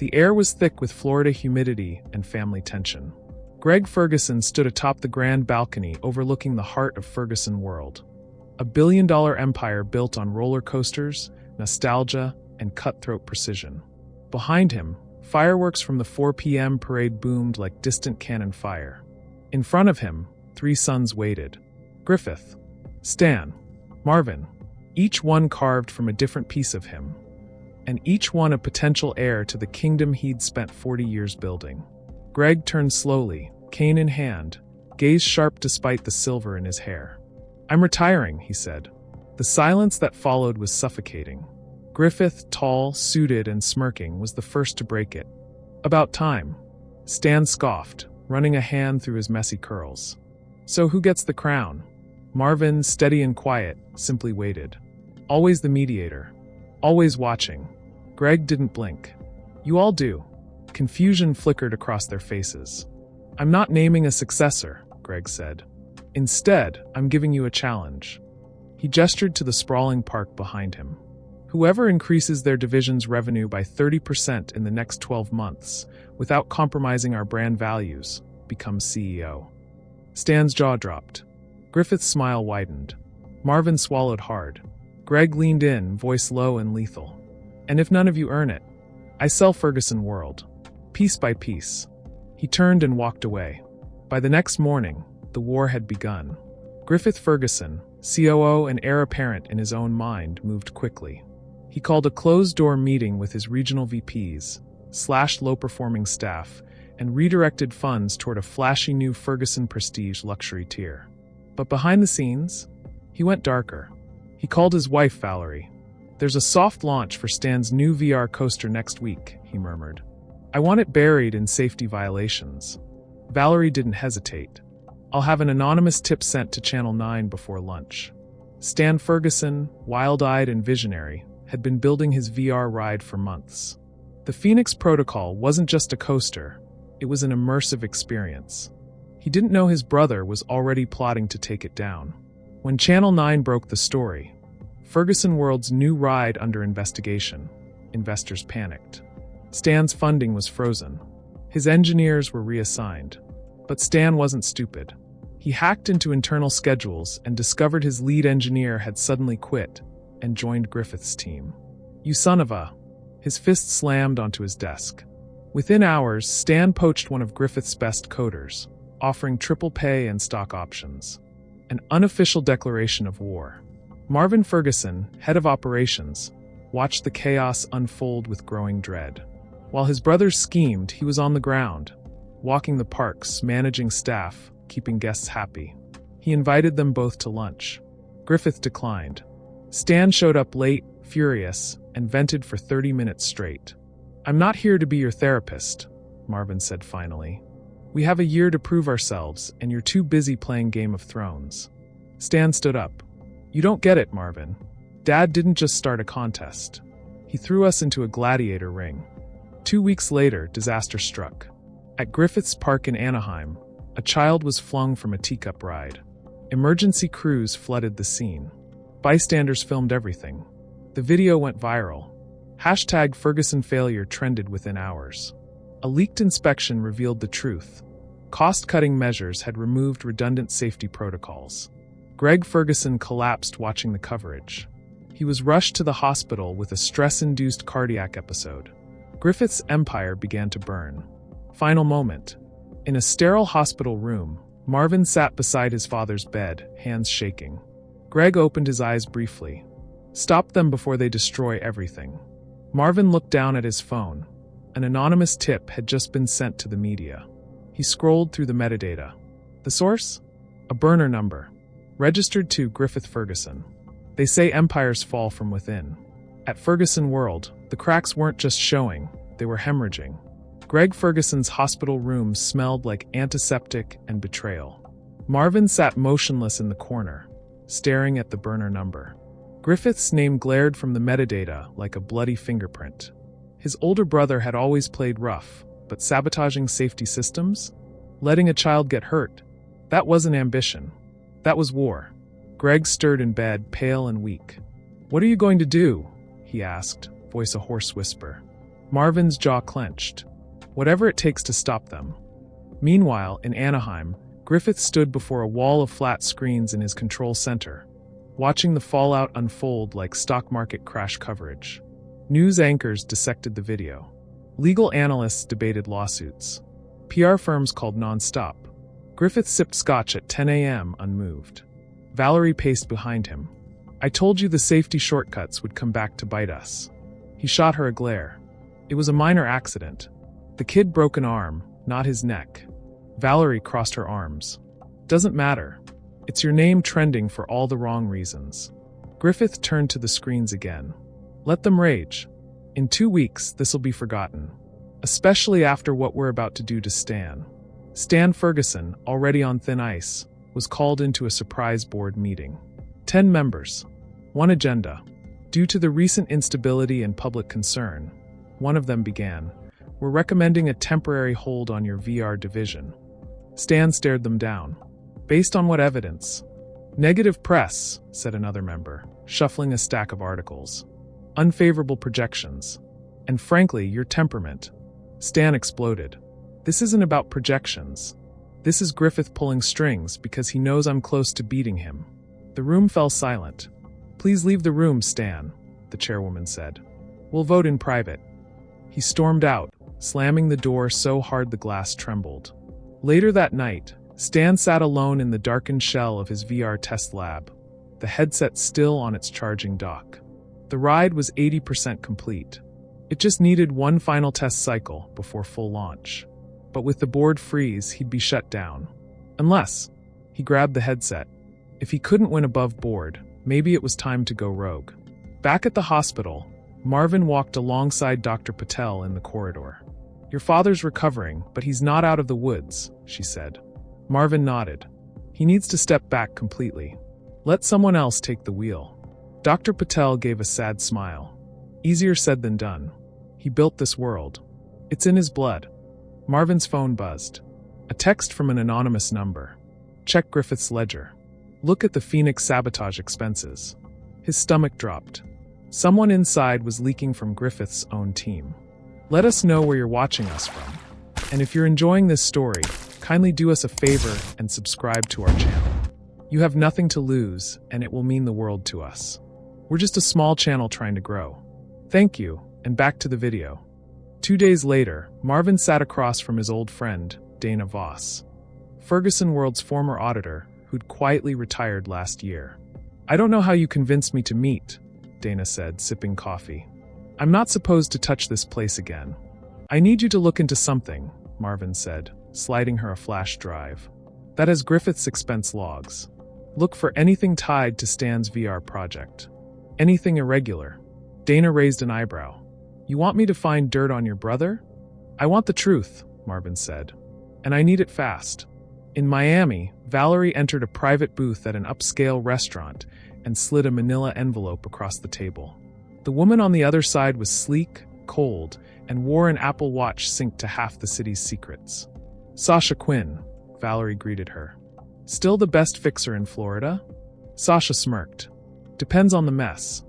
The air was thick with Florida humidity and family tension. Greg Ferguson stood atop the grand balcony overlooking the heart of Ferguson World. A billion-dollar empire built on roller coasters, nostalgia, and cutthroat precision. Behind him, fireworks from the 4 p.m. parade boomed like distant cannon fire. In front of him, 3 sons waited. Griffith, Stan, Marvin, each one carved from a different piece of him, and each one a potential heir to the kingdom he'd spent 40 years building. Greg turned slowly, cane in hand, gaze sharp despite the silver in his hair. "I'm retiring," he said. The silence that followed was suffocating. Griffith, tall, suited, and smirking, was the first to break it. "About time." Stan scoffed, running a hand through his messy curls. "So who gets the crown?" Marvin, steady and quiet, simply waited. Always the mediator. Always watching. Greg didn't blink. "You all do." Confusion flickered across their faces. "I'm not naming a successor," Greg said. "Instead, I'm giving you a challenge." He gestured to the sprawling park behind him. "Whoever increases their division's revenue by 30% in the next 12 months, without compromising our brand values, becomes CEO." Stan's jaw dropped. Griffith's smile widened. Marvin swallowed hard. Greg leaned in, voice low and lethal. "And if none of you earn it, I sell Ferguson World. Piece by piece." He turned and walked away. By the next morning, the war had begun. Griffith Ferguson, COO and heir apparent in his own mind, moved quickly. He called a closed-door meeting with his regional VPs, slashed low-performing staff, and redirected funds toward a flashy new Ferguson Prestige luxury tier. But behind the scenes, he went darker. He called his wife Valerie. "There's a soft launch for Stan's new VR coaster next week," he murmured. "I want it buried in safety violations." Valerie didn't hesitate. "I'll have an anonymous tip sent to Channel 9 before lunch." Stan Ferguson, wild-eyed and visionary, had been building his VR ride for months. The Phoenix Protocol wasn't just a coaster, it was an immersive experience. He didn't know his brother was already plotting to take it down. When Channel 9 broke the story, Ferguson World's new ride under investigation, investors panicked. Stan's funding was frozen. His engineers were reassigned. But Stan wasn't stupid. He hacked into internal schedules and discovered his lead engineer had suddenly quit and joined Griffith's team. "You son of a..." His fist slammed onto his desk. Within hours, Stan poached one of Griffith's best coders, offering triple pay and stock options. An unofficial declaration of war. Marvin Ferguson, head of operations, watched the chaos unfold with growing dread. While his brothers schemed, he was on the ground, walking the parks, managing staff, keeping guests happy. He invited them both to lunch. Griffith declined. Stan showed up late, furious, and vented for 30 minutes straight. "I'm not here to be your therapist," Marvin said finally. "We have a year to prove ourselves, and you're too busy playing Game of Thrones." Stan stood up. "You don't get it, Marvin. Dad didn't just start a contest. He threw us into a gladiator ring." 2 weeks later, disaster struck. At Griffith's Park in Anaheim, a child was flung from a teacup ride. Emergency crews flooded the scene. Bystanders filmed everything. The video went viral. Hashtag Ferguson failure trended within hours. A leaked inspection revealed the truth. Cost-cutting measures had removed redundant safety protocols. Greg Ferguson collapsed watching the coverage. He was rushed to the hospital with a stress-induced cardiac episode. Griffith's empire began to burn. Final moment. In a sterile hospital room, Marvin sat beside his father's bed, hands shaking. Greg opened his eyes briefly. "Stop them before they destroy everything." Marvin looked down at his phone. An anonymous tip had just been sent to the media. He scrolled through the metadata. The source? A burner number. Registered to Griffith Ferguson. They say empires fall from within. At Ferguson World, the cracks weren't just showing, they were hemorrhaging. Greg Ferguson's hospital room smelled like antiseptic and betrayal. Marvin sat motionless in the corner, staring at the burner number. Griffith's name glared from the metadata like a bloody fingerprint. His older brother had always played rough, but sabotaging safety systems? Letting a child get hurt? That wasn't ambition. That was war. Greg stirred in bed, pale and weak. "What are you going to do?" he asked, voice a hoarse whisper. Marvin's jaw clenched. Whatever it takes to stop them. Meanwhile, in Anaheim, Griffith stood before a wall of flat screens in his control center, watching the fallout unfold like stock market crash coverage. News anchors dissected the video. Legal analysts debated lawsuits. PR firms called nonstop. Griffith sipped scotch at 10 a.m. unmoved. Valerie paced behind him. I told you the safety shortcuts would come back to bite us. He shot her a glare. It was a minor accident. The kid broke an arm, not his neck. Valerie crossed her arms. Doesn't matter. It's your name trending for all the wrong reasons. Griffith turned to the screens again. Let them rage. In 2 weeks, this'll be forgotten. Especially after what we're about to do to Stan. Stan Ferguson, already on thin ice, was called into a surprise board meeting. 10 members. One agenda. Due to the recent instability and public concern, one of them began. We're recommending a temporary hold on your VR division. Stan stared them down. Based on what evidence? Negative press, said another member, shuffling a stack of articles. Unfavorable projections. And frankly, your temperament. Stan exploded. This isn't about projections. This is Griffith pulling strings because he knows I'm close to beating him. The room fell silent. Please leave the room, Stan, the chairwoman said. We'll vote in private. He stormed out, slamming the door so hard the glass trembled. Later that night, Stan sat alone in the darkened shell of his VR test lab, the headset still on its charging dock. The ride was 80% complete. It just needed one final test cycle before full launch. But with the board freeze, he'd be shut down. Unless, he grabbed the headset. If he couldn't win above board, maybe it was time to go rogue. Back at the hospital, Marvin walked alongside Dr. Patel in the corridor. Your father's recovering, but he's not out of the woods, she said. Marvin nodded. He needs to step back completely. Let someone else take the wheel. Dr. Patel gave a sad smile. Easier said than done. He built this world. It's in his blood. Marvin's phone buzzed. A text from an anonymous number. Check Griffith's ledger. Look at the Phoenix sabotage expenses. His stomach dropped. Someone inside was leaking from Griffith's own team. Let us know where you're watching us from. And if you're enjoying this story, kindly do us a favor and subscribe to our channel. You have nothing to lose, and it will mean the world to us. We're just a small channel trying to grow. Thank you, and back to the video. 2 days later, Marvin sat across from his old friend, Dana Voss, Ferguson World's former auditor, who'd quietly retired last year. I don't know how you convinced me to meet, Dana said, sipping coffee. I'm not supposed to touch this place again. I need you to look into something, Marvin said, sliding her a flash drive. That has Griffith's expense logs. Look for anything tied to Stan's VR project. Anything irregular. Dana raised an eyebrow. You want me to find dirt on your brother? I want the truth, Marvin said. And I need it fast. In Miami, Valerie entered a private booth at an upscale restaurant and slid a manila envelope across the table. The woman on the other side was sleek, cold, and wore an Apple Watch synced to half the city's secrets. Sasha Quinn, Valerie greeted her. Still the best fixer in Florida? Sasha smirked. Depends on the mess.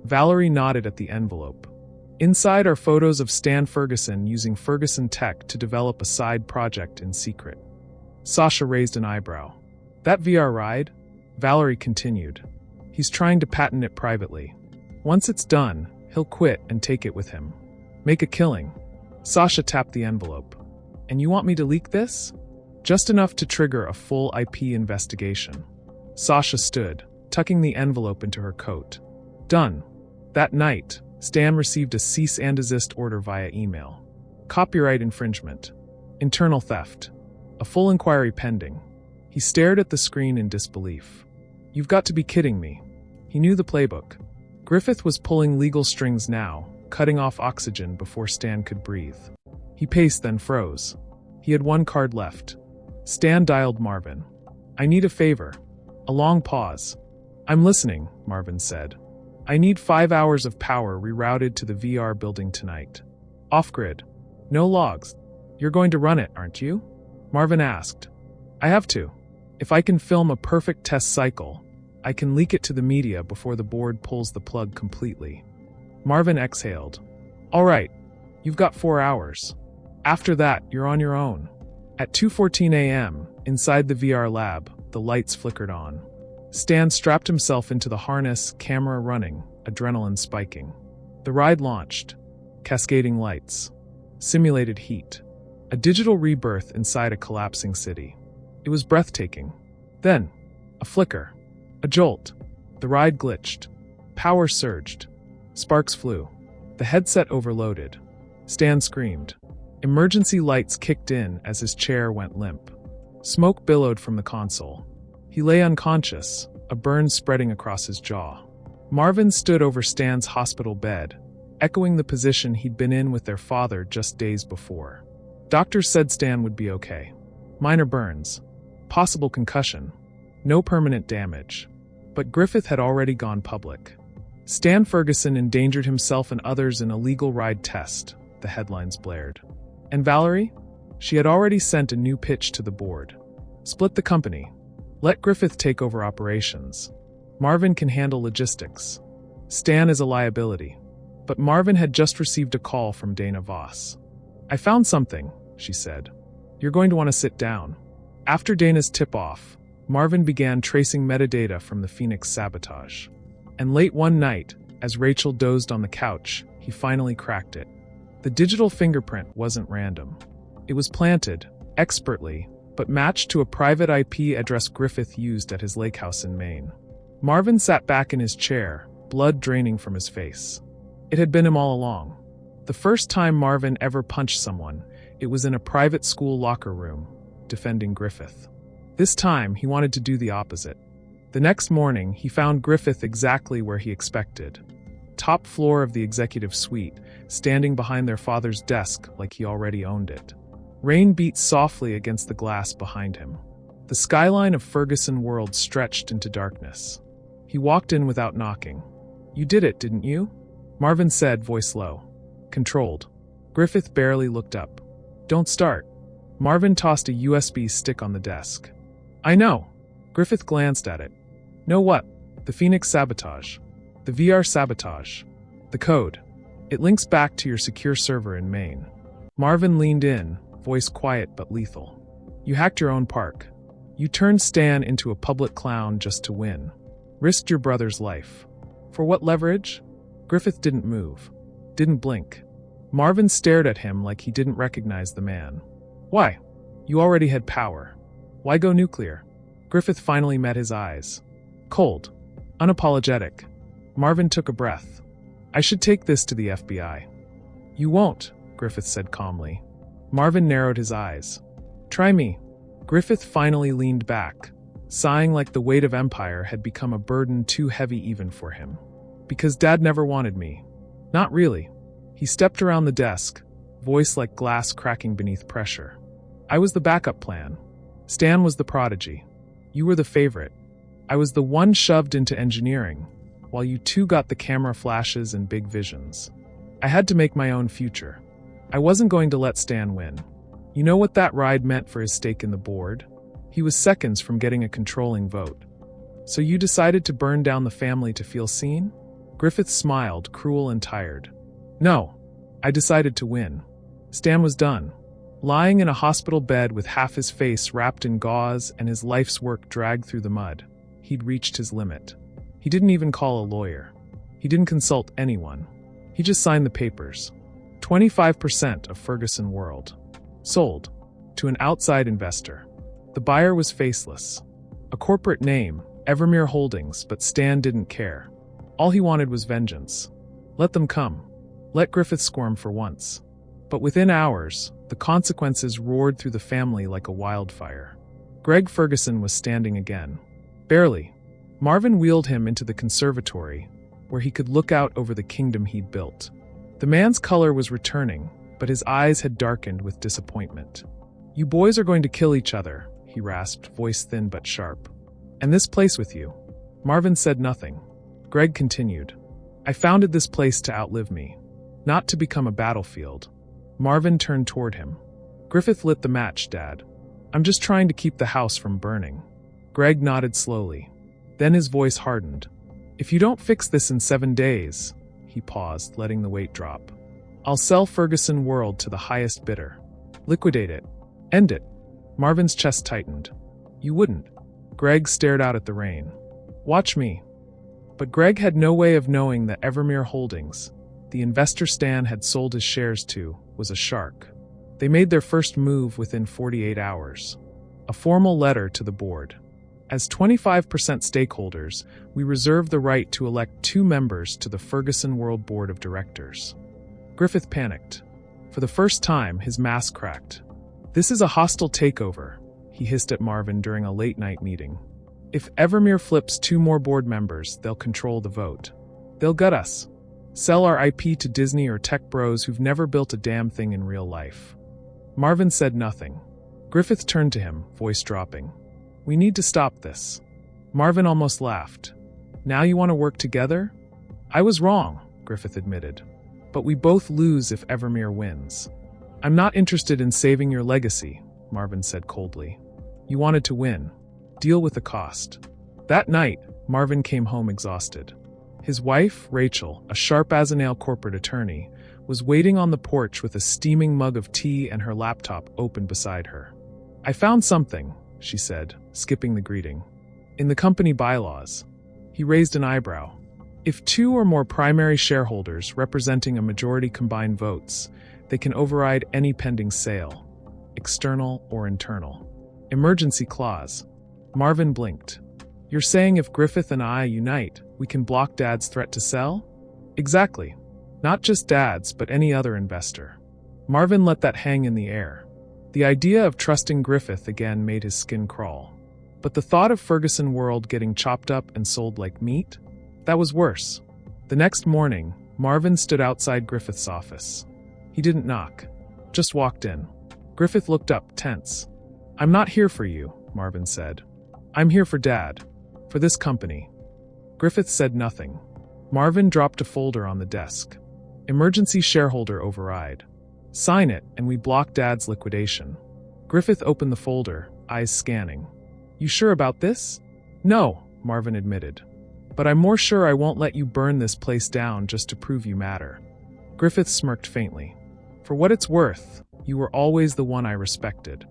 Valerie nodded at the envelope. Inside are photos of Stan Ferguson using Ferguson tech to develop a side project in secret. Sasha raised an eyebrow. That VR ride? Valerie continued. He's trying to patent it privately. Once it's done, he'll quit and take it with him. Make a killing. Sasha tapped the envelope. And you want me to leak this? Just enough to trigger a full IP investigation. Sasha stood, tucking the envelope into her coat. Done. That night, Stan received a cease and desist order via email. Copyright infringement. Internal theft. A full inquiry pending. He stared at the screen in disbelief. You've got to be kidding me. He knew the playbook. Griffith was pulling legal strings now, cutting off oxygen before Stan could breathe. He paced, then froze. He had one card left. Stan dialed Marvin. I need a favor. A long pause. I'm listening, Marvin said. I need 5 hours of power rerouted to the VR building tonight. Off-grid. No logs. You're going to run it, aren't you? Marvin asked. I have to. If I can film a perfect test cycle, I can leak it to the media before the board pulls the plug completely. Marvin exhaled. All right. You've got 4 hours. After that, you're on your own. At 2:14 a.m., inside the VR lab, the lights flickered on. Stan strapped himself into the harness, camera running, adrenaline spiking. The ride launched. Cascading lights. Simulated heat. A digital rebirth inside a collapsing city. It was breathtaking. Then, a flicker. A jolt. The ride glitched. Power surged. Sparks flew. The headset overloaded. Stan screamed. Emergency lights kicked in as his chair went limp. Smoke billowed from the console. He lay unconscious, a burn spreading across his jaw. Marvin stood over Stan's hospital bed, echoing the position he'd been in with their father just days before. Doctors said Stan would be okay. Minor burns. Possible concussion. No permanent damage. But Griffith had already gone public. Stan Ferguson endangered himself and others in a legal ride test, the headlines blared. And Valerie? She had already sent a new pitch to the board. Split the company. Let Griffith take over operations. Marvin can handle logistics. Stan is a liability. But Marvin had just received a call from Dana Voss. I found something, she said. You're going to want to sit down. After Dana's tip-off, Marvin began tracing metadata from the Phoenix sabotage. And late one night, as Rachel dozed on the couch, he finally cracked it. The digital fingerprint wasn't random. It was planted, expertly, but matched to a private IP address Griffith used at his lake house in Maine. Marvin sat back in his chair, blood draining from his face. It had been him all along. The first time Marvin ever punched someone, it was in a private school locker room, defending Griffith. This time, he wanted to do the opposite. The next morning, he found Griffith exactly where he expected. Top floor of the executive suite, standing behind their father's desk like he already owned it. Rain beat softly against the glass behind him. The skyline of Ferguson World stretched into darkness. He walked in without knocking. You did it, didn't you? Marvin said, voice low. Controlled. Griffith barely looked up. Don't start. Marvin tossed a USB stick on the desk. I know. Griffith glanced at it. Know what? The Phoenix sabotage. The VR sabotage. The code. It links back to your secure server in Maine. Marvin leaned in, voice quiet but lethal. You hacked your own park. You turned Stan into a public clown just to win. Risked your brother's life. For what leverage? Griffith didn't move. Didn't blink. Marvin stared at him like he didn't recognize the man. Why? You already had power. Why go nuclear? Griffith finally met his eyes. Cold. Unapologetic. Marvin took a breath. I should take this to the FBI. You won't, Griffith said calmly. Marvin narrowed his eyes. Try me. Griffith finally leaned back, sighing like the weight of empire had become a burden too heavy even for him. Because Dad never wanted me. Not really. He stepped around the desk, voice like glass cracking beneath pressure. I was the backup plan. Stan was the prodigy. You were the favorite. I was the one shoved into engineering, while you two got the camera flashes and big visions. I had to make my own future. I wasn't going to let Stan win. You know what that ride meant for his stake in the board? He was seconds from getting a controlling vote. So you decided to burn down the family to feel seen? Griffith smiled, cruel and tired. No, I decided to win. Stan was done. Lying in a hospital bed with half his face wrapped in gauze and his life's work dragged through the mud. He'd reached his limit. He didn't even call a lawyer. He didn't consult anyone. He just signed the papers. 25% of Ferguson World. Sold. To an outside investor. The buyer was faceless. A corporate name, Evermere Holdings, but Stan didn't care. All he wanted was vengeance. Let them come. Let Griffith squirm for once. But within hours, the consequences roared through the family like a wildfire. Greg Ferguson was standing again. Barely. Marvin wheeled him into the conservatory, where he could look out over the kingdom he'd built. The man's color was returning, but his eyes had darkened with disappointment. You boys are going to kill each other, he rasped, voice thin but sharp. And this place with you. Marvin said nothing. Greg continued. I founded this place to outlive me, not to become a battlefield. Marvin turned toward him. Griffith lit the match, Dad. I'm just trying to keep the house from burning. Greg nodded slowly. Then his voice hardened. If you don't fix this in 7 days, he paused, letting the weight drop. I'll sell Ferguson World to the highest bidder. Liquidate it. End it. Marvin's chest tightened. You wouldn't. Greg stared out at the rain. Watch me. But Greg had no way of knowing that Evermere Holdings, the investor Stan had sold his shares to, was a shark. They made their first move within 48 hours. A formal letter to the board. As 25% stakeholders, we reserve the right to elect 2 members to the Ferguson World Board of Directors. Griffith panicked. For the first time, his mask cracked. This is a hostile takeover, he hissed at Marvin during a late-night meeting. If Evermere flips 2 more board members, they'll control the vote. They'll gut us. Sell our IP to Disney or tech bros who've never built a damn thing in real life. Marvin said nothing. Griffith turned to him, voice dropping. We need to stop this. Marvin almost laughed. Now you want to work together? I was wrong, Griffith admitted. But we both lose if Evermere wins. I'm not interested in saving your legacy, Marvin said coldly. You wanted to win. Deal with the cost. That night, Marvin came home exhausted. His wife, Rachel, a sharp-as-a-nail corporate attorney, was waiting on the porch with a steaming mug of tea and her laptop open beside her. I found something, she said, skipping the greeting. In the company bylaws. He raised an eyebrow. If 2 or more primary shareholders representing a majority combine votes, they can override any pending sale, external or internal. Emergency clause. Marvin blinked. You're saying if Griffith and I unite, we can block Dad's threat to sell? Exactly. Not just Dad's, but any other investor. Marvin let that hang in the air. The idea of trusting Griffith again made his skin crawl. But the thought of Ferguson World getting chopped up and sold like meat? That was worse. The next morning, Marvin stood outside Griffith's office. He didn't knock, just walked in. Griffith looked up, tense. I'm not here for you, Marvin said. I'm here for Dad. For this company. Griffith said nothing. Marvin dropped a folder on the desk. Emergency shareholder override. Sign it, and we block Dad's liquidation. Griffith opened the folder, eyes scanning. You sure about this? No, Marvin admitted. But I'm more sure I won't let you burn this place down just to prove you matter. Griffith smirked faintly. For what it's worth, you were always the one I respected.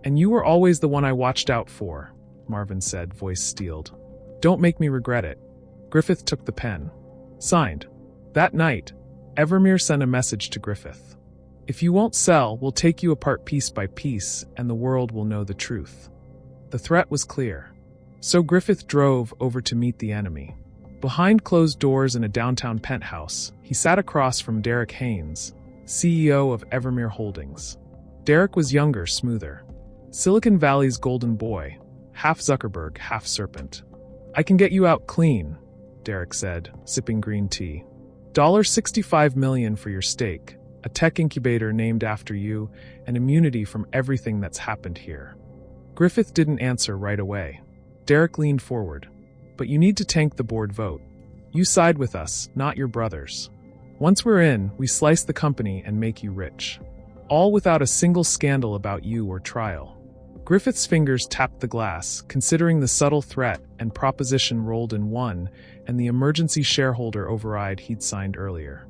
And you were always the one I watched out for, Marvin said, voice steeled. Don't make me regret it. Griffith took the pen. Signed. That night, Evermere sent a message to Griffith. If you won't sell, we'll take you apart piece by piece, and the world will know the truth. The threat was clear. So Griffith drove over to meet the enemy. Behind closed doors in a downtown penthouse, he sat across from Derek Haynes, CEO of Evermere Holdings. Derek was younger, smoother. Silicon Valley's golden boy, half Zuckerberg, half serpent. I can get you out clean, Derek said, sipping green tea. $65 million for your stake, a tech incubator named after you, and immunity from everything that's happened here. Griffith didn't answer right away. Derek leaned forward. But you need to tank the board vote. You side with us, not your brothers. Once we're in, we slice the company and make you rich. All without a single scandal about you or trial. Griffith's fingers tapped the glass, considering the subtle threat and proposition rolled in one and the emergency shareholder override he'd signed earlier.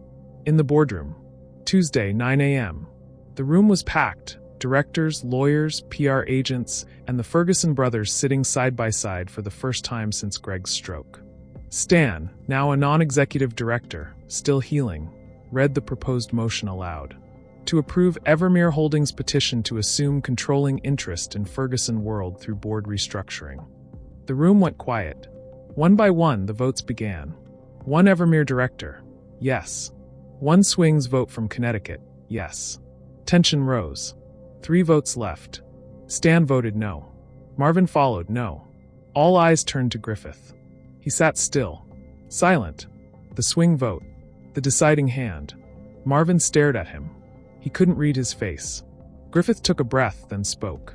In the boardroom. Tuesday, 9 a.m. The room was packed. Directors, lawyers, PR agents, and the Ferguson brothers sitting side by side for the first time since Greg's stroke. Stan, now a non-executive director, still healing, read the proposed motion aloud. To approve Evermere Holdings' petition to assume controlling interest in Ferguson World through board restructuring. The room went quiet. One by one, the votes began. One Evermere director, yes. One Swings vote from Connecticut, yes. Tension rose. 3 votes left. Stan voted no. Marvin followed no. All eyes turned to Griffith. He sat still, silent. The swing vote, the deciding hand. Marvin stared at him. He couldn't read his face. Griffith took a breath, then spoke.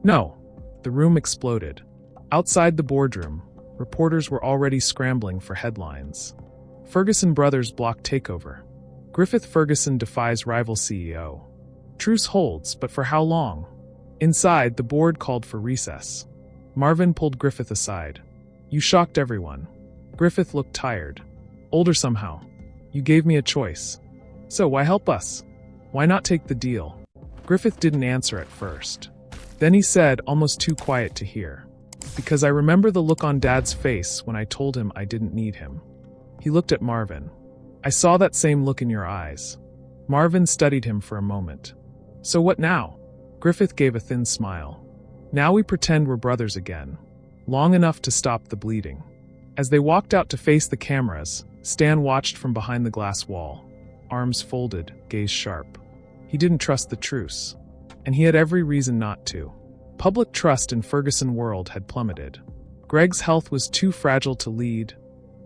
No. The room exploded. Outside the boardroom, reporters were already scrambling for headlines. Ferguson brothers block takeover. Griffith Ferguson defies rival CEO. Truce holds, but for how long? Inside, the board called for recess. Marvin pulled Griffith aside. You shocked everyone. Griffith looked tired. Older somehow. You gave me a choice. So why help us? Why not take the deal? Griffith didn't answer at first. Then he said, almost too quiet to hear, because I remember the look on Dad's face when I told him I didn't need him. He looked at Marvin. I saw that same look in your eyes. Marvin studied him for a moment. So what now? Griffith gave a thin smile. Now we pretend we're brothers again. Long enough to stop the bleeding. As they walked out to face the cameras, Stan watched from behind the glass wall. Arms folded, gaze sharp. He didn't trust the truce. And he had every reason not to. Public trust in Ferguson world had plummeted. Greg's health was too fragile to lead.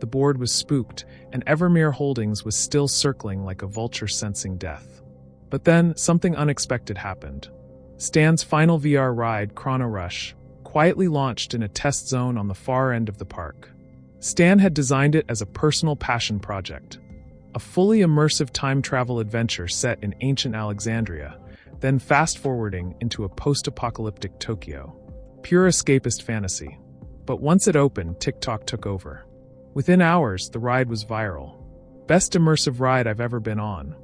The board was spooked, and Evermere Holdings was still circling like a vulture sensing death. But then, something unexpected happened. Stan's final VR ride, Chrono Rush, quietly launched in a test zone on the far end of the park. Stan had designed it as a personal passion project. A fully immersive time travel adventure set in ancient Alexandria, then fast-forwarding into a post-apocalyptic Tokyo. Pure escapist fantasy. But once it opened, TikTok took over. Within hours, the ride was viral. Best immersive ride I've ever been on.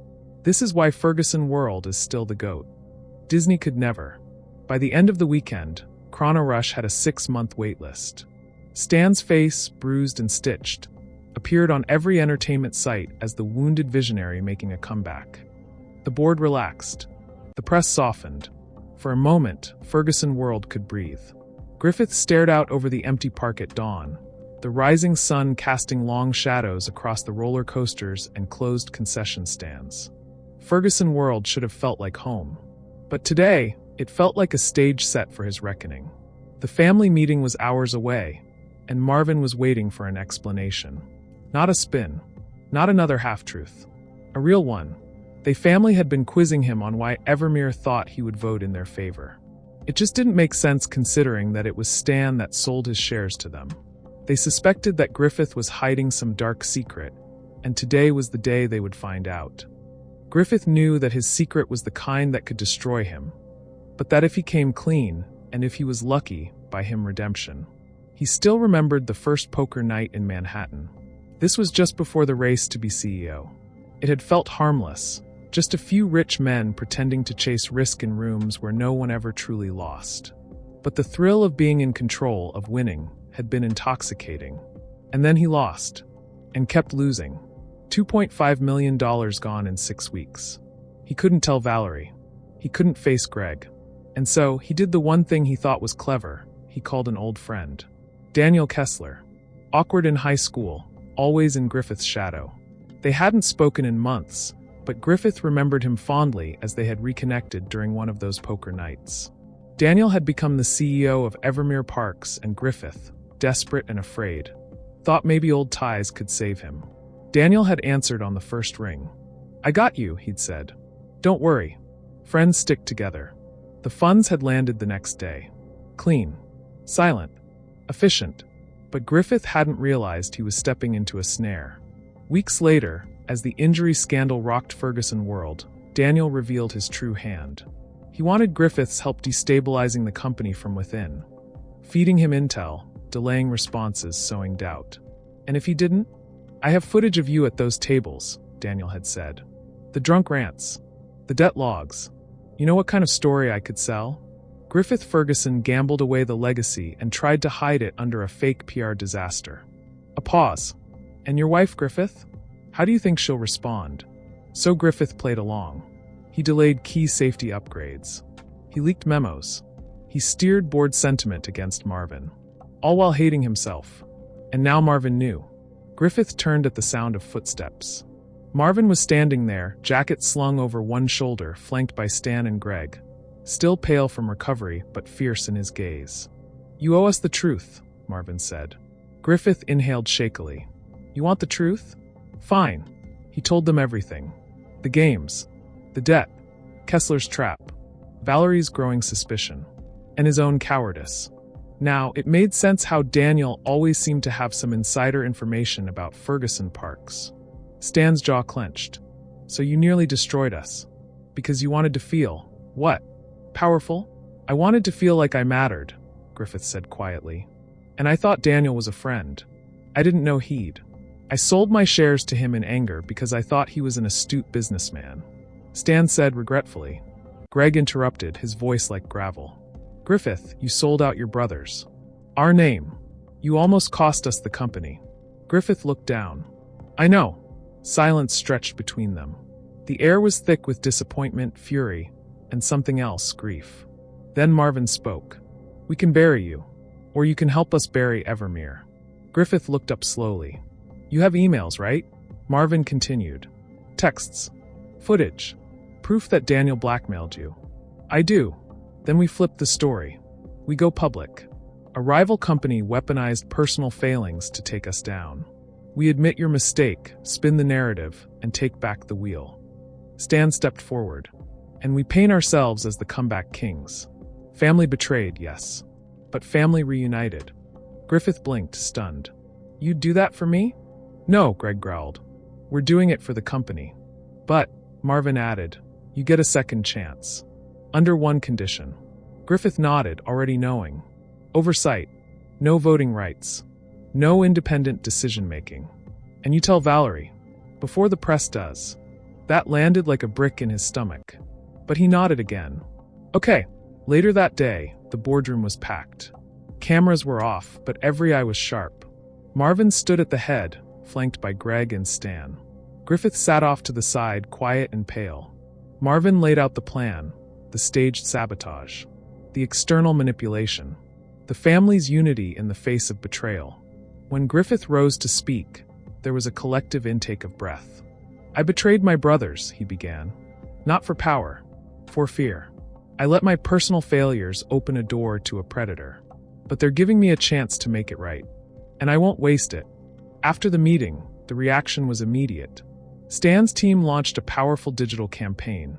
This is why Ferguson World is still the GOAT. Disney could never. By the end of the weekend, Chrono Rush had a 6-month waitlist. Stan's face, bruised and stitched, appeared on every entertainment site as the wounded visionary making a comeback. The board relaxed. The press softened. For a moment, Ferguson World could breathe. Griffith stared out over the empty park at dawn, the rising sun casting long shadows across the roller coasters and closed concession stands. Ferguson World should have felt like home. But today, it felt like a stage set for his reckoning. The family meeting was hours away, and Marvin was waiting for an explanation. Not a spin. Not another half-truth. A real one. The family had been quizzing him on why Evermere thought he would vote in their favor. It just didn't make sense considering that it was Stan that sold his shares to them. They suspected that Griffith was hiding some dark secret, and today was the day they would find out. Griffith knew that his secret was the kind that could destroy him, but that if he came clean, and if he was lucky, by him redemption. He still remembered the first poker night in Manhattan. This was just before the race to be CEO. It had felt harmless, just a few rich men pretending to chase risk in rooms where no one ever truly lost. But the thrill of being in control, of winning, had been intoxicating. And then he lost. And kept losing. $2.5 million gone in 6 weeks. He couldn't tell Valerie. He couldn't face Greg. And so, he did the one thing he thought was clever. He called an old friend. Daniel Kessler. Awkward in high school, always in Griffith's shadow. They hadn't spoken in months, but Griffith remembered him fondly as they had reconnected during one of those poker nights. Daniel had become the CEO of Evermere Parks, and Griffith, desperate and afraid, thought maybe old ties could save him. Daniel had answered on the first ring. I got you, he'd said. Don't worry. Friends stick together. The funds had landed the next day. Clean. Silent. Efficient. But Griffith hadn't realized he was stepping into a snare. Weeks later, as the injury scandal rocked Ferguson World, Daniel revealed his true hand. He wanted Griffith's help destabilizing the company from within. Feeding him intel, delaying responses, sowing doubt. And if he didn't? I have footage of you at those tables, Daniel had said. The drunk rants. The debt logs. You know what kind of story I could sell? Griffith Ferguson gambled away the legacy and tried to hide it under a fake PR disaster. A pause. And your wife, Griffith? How do you think she'll respond? So Griffith played along. He delayed key safety upgrades. He leaked memos. He steered board sentiment against Marvin. All while hating himself. And now Marvin knew. Griffith turned at the sound of footsteps. Marvin was standing there, jacket slung over one shoulder, flanked by Stan and Greg. Still pale from recovery, but fierce in his gaze. You owe us the truth, Marvin said. Griffith inhaled shakily. You want the truth? Fine. He told them everything. The games. The debt. Kessler's trap. Valerie's growing suspicion. And his own cowardice. Now, it made sense how Daniel always seemed to have some insider information about Ferguson Parks. Stan's jaw clenched. So you nearly destroyed us. Because you wanted to feel, what? Powerful? I wanted to feel like I mattered, Griffith said quietly. And I thought Daniel was a friend. I didn't know he'd. I sold my shares to him in anger because I thought he was an astute businessman. Stan said regretfully. Greg interrupted, his voice like gravel. Griffith, you sold out your brothers. Our name. You almost cost us the company. Griffith looked down. I know. Silence stretched between them. The air was thick with disappointment, fury, and something else, grief. Then Marvin spoke. We can bury you. Or you can help us bury Evermere. Griffith looked up slowly. You have emails, right? Marvin continued. Texts. Footage. Proof that Daniel blackmailed you. I do. Then we flip the story. We go public. A rival company weaponized personal failings to take us down. We admit your mistake, spin the narrative, and take back the wheel. Stan stepped forward. And we paint ourselves as the comeback kings. Family betrayed, yes. But family reunited. Griffith blinked, stunned. You'd do that for me? No, Greg growled. We're doing it for the company. But, Marvin added, you get a second chance. Under one condition. Griffith nodded, already knowing. Oversight. No voting rights. No independent decision-making. And you tell Valerie. Before the press does. That landed like a brick in his stomach. But he nodded again. Okay. Later that day, the boardroom was packed. Cameras were off, but every eye was sharp. Marvin stood at the head, flanked by Greg and Stan. Griffith sat off to the side, quiet and pale. Marvin laid out the plan, the staged sabotage, the external manipulation, the family's unity in the face of betrayal. When Griffith rose to speak, there was a collective intake of breath. I betrayed my brothers, he began. Not for power, for fear. I let my personal failures open a door to a predator. But they're giving me a chance to make it right. And I won't waste it. After the meeting, the reaction was immediate. Stan's team launched a powerful digital campaign.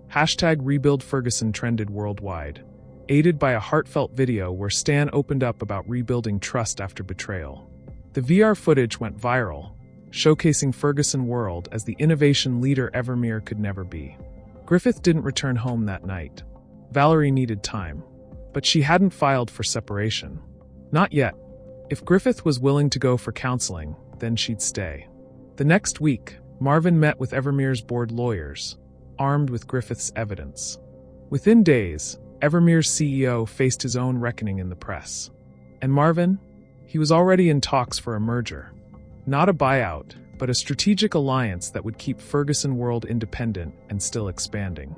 #RebuildFerguson trended worldwide, aided by a heartfelt video where Stan opened up about rebuilding trust after betrayal. The VR footage went viral, showcasing Ferguson World as the innovation leader Evermere could never be. Griffith didn't return home that night. Valerie needed time. But she hadn't filed for separation. Not yet. If Griffith was willing to go for counseling, then she'd stay. The next week, Marvin met with Evermere's board lawyers, armed with Griffith's evidence. Within days, Evermere's CEO faced his own reckoning in the press. And Marvin? He was already in talks for a merger. Not a buyout, but a strategic alliance that would keep Ferguson World independent and still expanding.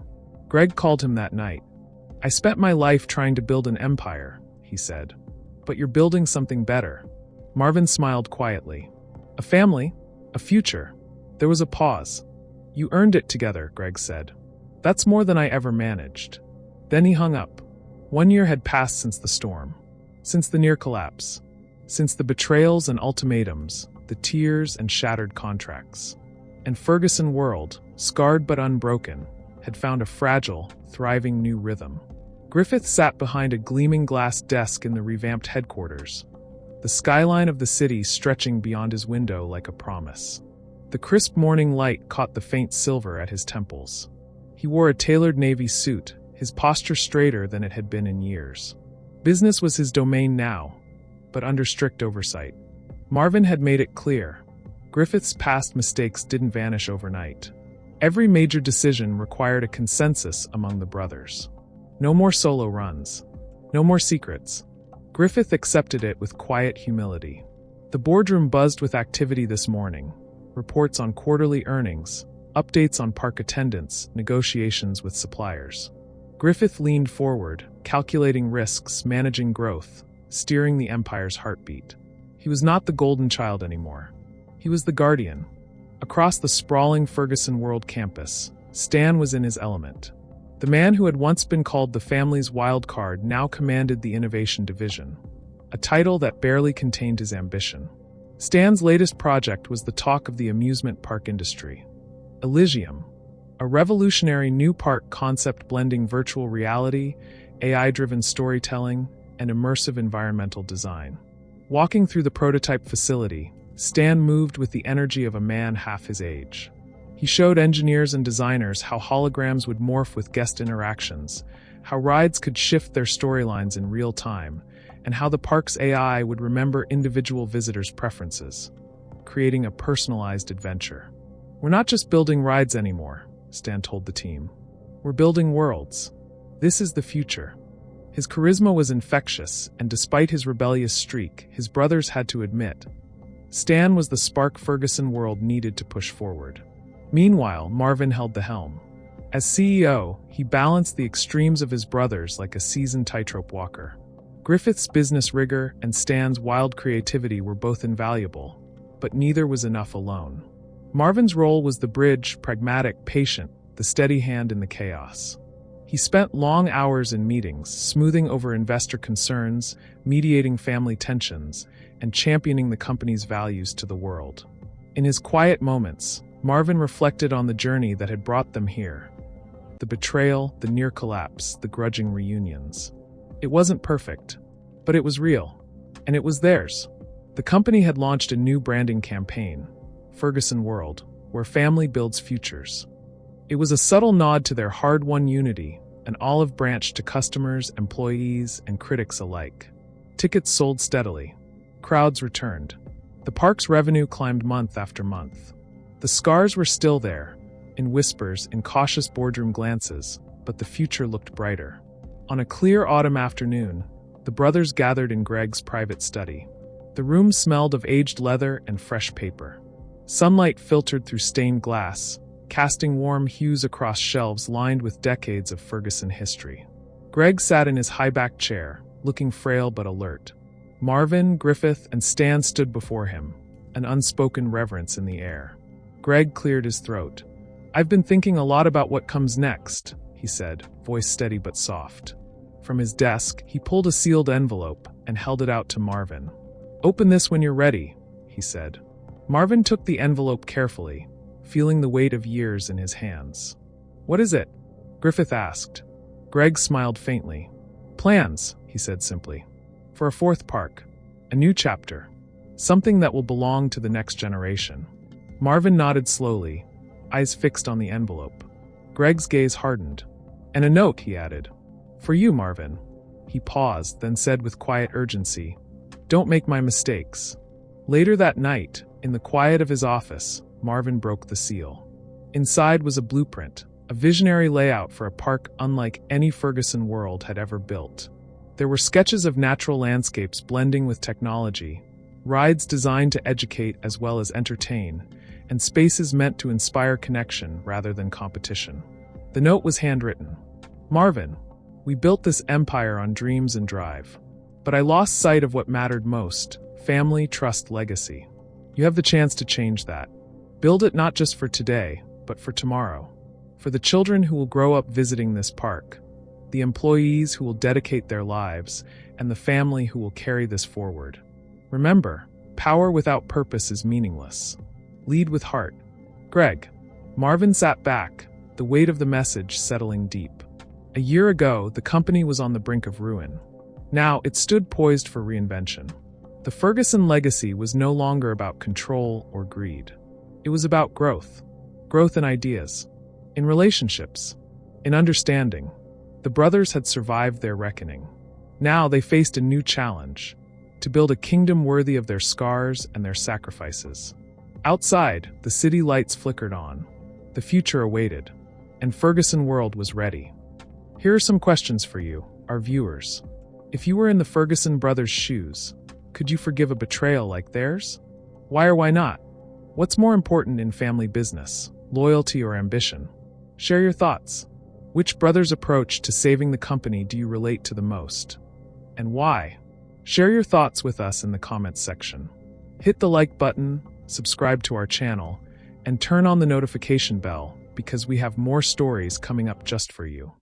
Greg called him that night. I spent my life trying to build an empire, he said. But you're building something better. Marvin smiled quietly. A family, a future. There was a pause. You earned it together, Greg said. That's more than I ever managed. Then he hung up. 1 year had passed since the storm. Since the near collapse. Since the betrayals and ultimatums, the tears and shattered contracts. And Ferguson World, scarred but unbroken, had found a fragile, thriving new rhythm. Griffith sat behind a gleaming glass desk in the revamped headquarters, the skyline of the city stretching beyond his window like a promise. The crisp morning light caught the faint silver at his temples. He wore a tailored navy suit, his posture straighter than it had been in years. Business was his domain now, but under strict oversight. Marvin had made it clear. Griffith's past mistakes didn't vanish overnight. Every major decision required a consensus among the brothers. No more solo runs. No more secrets. Griffith accepted it with quiet humility. The boardroom buzzed with activity this morning. Reports on quarterly earnings, updates on park attendance, negotiations with suppliers. Griffith leaned forward, calculating risks, managing growth, steering the empire's heartbeat. He was not the golden child anymore. He was the guardian. Across the sprawling Ferguson World campus, Stan was in his element. The man who had once been called the family's wild card now commanded the innovation division, a title that barely contained his ambition. Stan's latest project was the talk of the amusement park industry. Elysium, a revolutionary new park concept blending virtual reality, AI-driven storytelling, and immersive environmental design. Walking through the prototype facility, Stan moved with the energy of a man half his age. He showed engineers and designers how holograms would morph with guest interactions, how rides could shift their storylines in real time, and how the park's AI would remember individual visitors' preferences. creating a personalized adventure. "We're not just building rides anymore," Stan told the team. "We're building worlds. This is the future." His charisma was infectious, and despite his rebellious streak, his brothers had to admit, Stan was the spark Ferguson world needed to push forward. Meanwhile, Marvin held the helm. As CEO, he balanced the extremes of his brothers like a seasoned tightrope walker. Griffith's business rigor and Stan's wild creativity were both invaluable, but neither was enough alone. Marvin's role was the bridge, pragmatic, patient, the steady hand in the chaos. He spent long hours in meetings, smoothing over investor concerns, mediating family tensions, and championing the company's values to the world. In his quiet moments, Marvin reflected on the journey that had brought them here. The betrayal, the near collapse, the grudging reunions. It wasn't perfect, but it was real, and it was theirs. The company had launched a new branding campaign, Ferguson World, where family builds futures. It was a subtle nod to their hard-won unity, an olive branch to customers, employees, and critics alike. Tickets sold steadily. Crowds returned. The park's revenue climbed month after month. The scars were still there, in whispers, in cautious boardroom glances, but the future looked brighter. On a clear autumn afternoon, the brothers gathered in Greg's private study. The room smelled of aged leather and fresh paper. Sunlight filtered through stained glass, casting warm hues across shelves lined with decades of Ferguson history. Greg sat in his high-backed chair, looking frail but alert. Marvin, Griffith, and Stan stood before him, an unspoken reverence in the air. Greg cleared his throat. "I've been thinking a lot about what comes next," he said, voice steady but soft. From his desk, he pulled a sealed envelope and held it out to Marvin. "Open this when you're ready," he said. Marvin took the envelope carefully, feeling the weight of years in his hands. "What is it?" Griffith asked. Greg smiled faintly. "Plans," he said simply. "For a fourth park. A new chapter. Something that will belong to the next generation." Marvin nodded slowly, eyes fixed on the envelope. Greg's gaze hardened. "And a note," he added. "For you, Marvin." He paused, then said with quiet urgency, "Don't make my mistakes." Later that night, in the quiet of his office, Marvin broke the seal. Inside was a blueprint, a visionary layout for a park unlike any Ferguson world had ever built. There were sketches of natural landscapes blending with technology, rides designed to educate as well as entertain, and spaces meant to inspire connection rather than competition. The note was handwritten. "Marvin, we built this empire on dreams and drive. But I lost sight of what mattered most: family, trust, legacy. You have the chance to change that. Build it not just for today, but for tomorrow. For the children who will grow up visiting this park, the employees who will dedicate their lives, and the family who will carry this forward. Remember, power without purpose is meaningless. Lead with heart." Greg. Marvin sat back, the weight of the message settling deep. A year ago, the company was on the brink of ruin. Now, it stood poised for reinvention. The Ferguson legacy was no longer about control or greed. It was about growth. Growth in ideas, in relationships, in understanding. The brothers had survived their reckoning. Now they faced a new challenge: to build a kingdom worthy of their scars and their sacrifices. Outside, the city lights flickered on. The future awaited, and Ferguson World was ready. Here are some questions for you, our viewers. If you were in the Ferguson brothers' shoes, could you forgive a betrayal like theirs? Why or why not? What's more important in family business, loyalty or ambition? Share your thoughts. Which brother's approach to saving the company do you relate to the most? And why? Share your thoughts with us in the comments section. Hit the like button, subscribe to our channel, and turn on the notification bell because we have more stories coming up just for you.